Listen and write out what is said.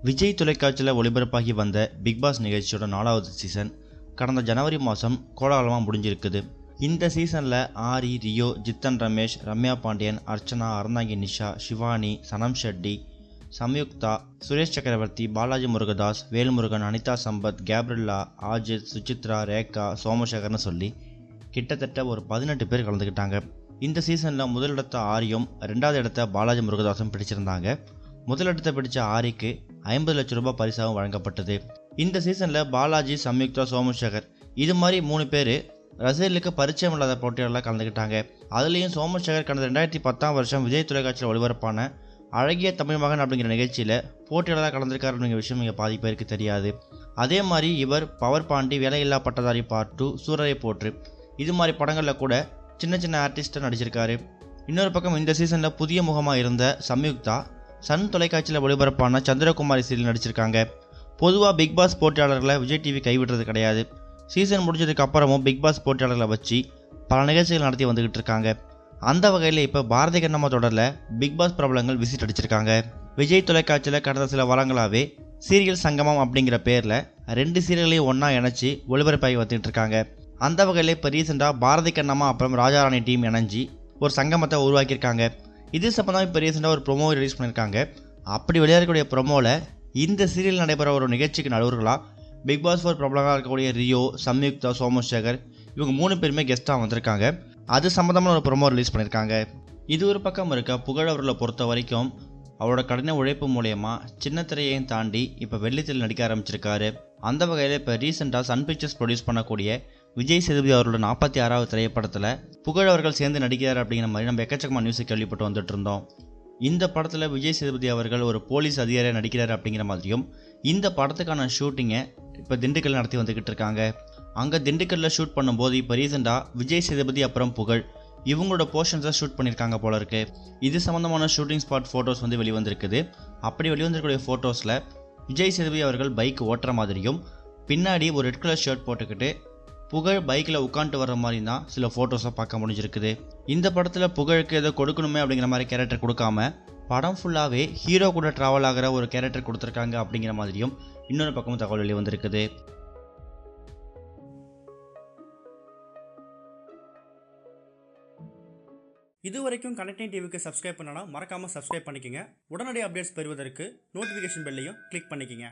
விஜய் தொலைக்காட்சியில் ஒளிபரப்பாகி வந்த big pass நிகழ்ச்சியோட 4வது சீசன் கடந்த ஜனவரி மாதம் கோலாகலமாக முடிஞ்சிருக்குது. இந்த சீசனில் ஆரி, ரியோ, ஜித்தன் ரமேஷ், ரம்யா பாண்டியன், அர்ச்சனா, அறந்தாங்கி நிஷா, சிவானி, சனம் ஷெட்டி, சம்யுக்தா, சுரேஷ் சக்கரவர்த்தி, பாலாஜி முருகதாஸ், வேல்முருகன், அனிதா சம்பத், கேப்ரில்லா, ஆஜித், சுசித்ரா, ரேகா, சோமசேகர்னு சொல்லி கிட்டத்தட்ட ஒரு 18 பேர் கலந்துக்கிட்டாங்க. இந்த சீசனில் முதலிடத்தை ஆரியும் 2வது இடத்தை பாலாஜி முருகதாஸும் பிடிச்சிருந்தாங்க. முதலிடத்தை பிடிச்ச ஆரிக்கு 50 லட்சம் ரூபாய் பரிசாகவும் வழங்கப்பட்டது. இந்த சீசனில் பாலாஜி, சம்யுக்தா, சோமசேகர் இது மாதிரி 3 பேர் ரசிகர்களுக்கு பரிச்சயம் இல்லாத போட்டியாளர்களாக கலந்துக்கிட்டாங்க. அதுலேயும் சோமசேகர் கடந்த 2010ஆம் வருஷம் விஜய் தொலைக்காட்சியில் ஒளிபரப்பான அழகிய தமிழ் மகன் அப்படிங்கிற நிகழ்ச்சியில் போட்டியாளராக கலந்துருக்காரு அப்படிங்கிற விஷயம் இங்கே பாதி பேருக்கு தெரியாது. அதே மாதிரி இவர் பவர் பாண்டி, வேலையில்லா பட்டதாரி பார்ட் 2, சூரரை போற்று இது மாதிரி படங்களில் கூட சின்ன சின்ன ஆர்டிஸ்ட்டாக நடிச்சிருக்காரு. இன்னொரு பக்கம் இந்த சீசனில் புதிய முகமாக இருந்த சம்யுக்தா சன் தொலைக்காட்சியில் ஒளிபரப்பான சந்திரகுமாரி சீரியல் நடிச்சிருக்காங்க. பொதுவாக பிக் பாஸ் போட்டியாளர்களை விஜய் டிவி கைவிடுறது கிடையாது. சீசன் முடிஞ்சதுக்கு அப்புறமும் பிக் பாஸ் போட்டியாளர்களை வச்சு பல நிகழ்ச்சிகள் நடத்தி வந்துக்கிட்டு இருக்காங்க. அந்த வகையில் இப்போ பாரதி கண்ணம்மா தொடரில் பிக் பாஸ் பிரபலங்கள் விசிட் அடிச்சிருக்காங்க. விஜய் தொலைக்காட்சியில் கடந்த சில வாரங்களாகவே சீரியல் சங்கமம் அப்படிங்கிற பேரில் 2 சீரியல்களையும் ஒன்றா இணைச்சி ஒளிபரப்பாகி வந்துட்டு இருக்காங்க. அந்த வகையில் இப்போ ரீசெண்டாக பாரதி கண்ணம்மா அப்புறம் ராஜாராணி டீம் இணைஞ்சி ஒரு சங்கமத்தை உருவாக்கியிருக்காங்க. இது சம்பந்தமாக இப்போ ரீசெண்டாக ஒரு ப்ரொமோ ரிலீஸ் பண்ணியிருக்காங்க. அப்படி விளையாடக்கூடிய ப்ரொமோவில் இந்த சீரியல் நடைபெற ஒரு நிகழ்ச்சிக்கு நடுவர்களாக பிக் பாஸ் 4 பிரபலமாக இருக்கக்கூடிய ரியோ, சம்யுக்தா, சோமசேகர் இவங்க 3 பேருமே கெஸ்ட்டாக வந்திருக்காங்க. அது சம்மந்தமான ஒரு ப்ரொமோ ரிலீஸ் பண்ணியிருக்காங்க. இது ஒரு பக்கம் இருக்க, புகழ் அவர்களை பொறுத்த வரைக்கும் அவரோட கடின உழைப்பு மூலயமா சின்ன திரையையும் தாண்டி இப்போ வெள்ளித்திரையில் நடிக்க ஆரம்பிச்சிருக்காரு. அந்த வகையில் இப்போ ரீசெண்டாக சன் பிக்சர்ஸ் ப்ரொடியூஸ் பண்ணக்கூடிய விஜய் சேதுபதி அவரோட 46வது திரைப்படத்தில் புகழ் அவர்கள் சேர்ந்து நடிக்கிறார் அப்படிங்கிற மாதிரி நம்ம எக்கச்சக்கமான நியூஸை கேள்விப்பட்டு வந்துட்டு இருந்தோம். இந்த படத்தில் விஜய் சேதுபதி அவர்கள் ஒரு போலீஸ் அதிகாரியாக நடிக்கிறார் அப்படிங்கிற மாதிரியும் இந்த படத்துக்கான ஷூட்டிங்கை இப்போ திண்டுக்கல் நடத்தி வந்துக்கிட்டு இருக்காங்க. அங்கே திண்டுக்கல்லில் ஷூட் பண்ணும்போது இப்போ ரீசெண்டாக விஜய் சேதுபதி அப்புறம் புகழ் இவங்களோட போர்ஷன்ஸை ஷூட் பண்ணியிருக்காங்க போல இருக்கு. இது சம்மந்தமான ஷூட்டிங் ஸ்பாட் ஃபோட்டோஸ் வெளிவந்திருக்குது. அப்படி வெளிவந்திருக்கக்கூடிய ஃபோட்டோஸில் விஜய் சேதுபதி அவர்கள் பைக் ஓட்டுற மாதிரியும் பின்னாடி ஒரு ரெட் கலர் ஷர்ட் போட்டுக்கிட்டு புகழ் பைக்கில் உட்காந்துட்டு வர்ற மாதிரி தான் சில ஃபோட்டோஸை பார்க்க முடிஞ்சிருக்குது. இந்த படத்தில் புகழுக்கு ஏதோ கொடுக்கணுமே அப்படிங்கிற மாதிரி கேரக்டர் கொடுக்காம படம் ஃபுல்லாகவே ஹீரோ கூட ட்ராவல் ஆகிற ஒரு கேரக்டர் கொடுத்துருக்காங்க அப்படிங்கிற மாதிரியும் இன்னொரு பக்கமும் தகவல் வெளிவந்திருக்குது. இதுவரைக்கும் கனெக்டிங் டிவிக்கு சப்ஸ்கிரைப் பண்ணனா மறக்காமல் சப்ஸ்கிரைப் பண்ணிக்கங்க. உடனடி அப்டேட்ஸ் பெறுவதற்கு நோட்டிஃபிகேஷன் பெல்லையும் கிளிக் பண்ணிக்கங்க.